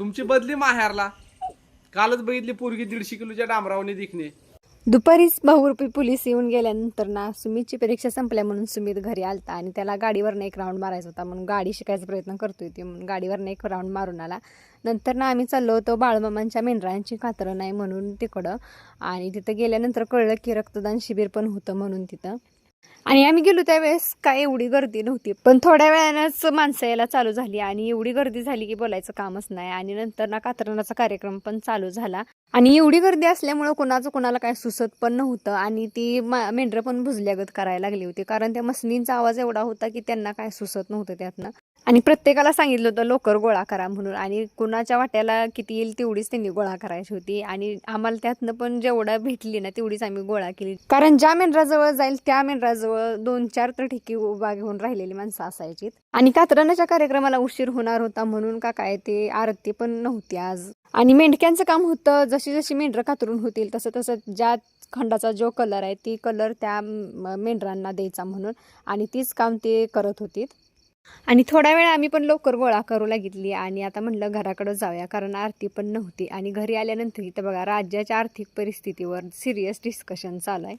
तुमची बदली माहेरला. कालच बघितली पोरगी 150 किलोच्या डांबरावने दिखणे. दुपारीच बहुरूपी पोलीस येऊन गेल्यानंतर ना सुमितची परीक्षा संपल्या म्हणून सुमित घरी आलता आणि त्याला गाडीवरनं एक राऊंड मारायचा होता म्हणून गाडी शिकायचा प्रयत्न करतोय ते म्हणून गाडीवरनं एक राऊंड मारून आला. नंतर ना आम्ही चाललो होतो बाळमामांच्या मेंढरांची कातरं नाही म्हणून तिकडं. आणि तिथं गेल्यानंतर कळलं की रक्तदान शिबिर पण होतं म्हणून तिथं. आणि आम्ही गेलो त्यावेळेस काय एवढी गर्दी नव्हती, पण थोड्या वेळानंच माणसं यायला चालू झाली आणि एवढी गर्दी झाली की बोलायचं कामच नाही. आणि नंतर ना कातरणाचा कार्यक्रम पण चालू झाला आणि एवढी गर्दी असल्यामुळं कोणाचं कोणाला काय सुचत पण नव्हतं आणि ती मेंढरं पण भुजल्यागत करायला लागली होती, कारण त्या मसनींचा आवाज एवढा होता की त्यांना काय सुचत नव्हतं त्यातनं. आणि प्रत्येकाला सांगितलं होतं लवकर गोळा करा म्हणून, आणि कुणाच्या वाट्याला किती येईल तेवढीच त्यांनी गोळा करायची होती. आणि आम्हाला त्यातनं पण जेवढा भेटली ना तेवढीच आम्ही गोळा केली, कारण ज्या मेंढराजवळ जाईल त्या मेंढराजवळ 2-4 तर ठिकी उभा घेऊन राहिलेली माणसं असायची. आणि कातरणाच्या कार्यक्रमाला उशीर होणार होता म्हणून का काय ते आरती पण नव्हती आज. आणि मेंढक्यांचं काम होतं जशी जशी मेंढरं कातरून होतील तसं तसं ज्या खंडाचा जो कलर आहे ती कलर त्या मेंढरांना द्यायचा म्हणून, आणि तीच काम ते करत होती. आणि थोड्या वेळ आम्ही पण लवकर गोळा करू लागितली आणि आता म्हटलं घराकडे जाऊया, कारण आरती पण नव्हती. आणि घरी आल्यानंतर इथं बघा राज्याच्या आर्थिक परिस्थितीवर सिरियस डिस्कशन चालू आहे.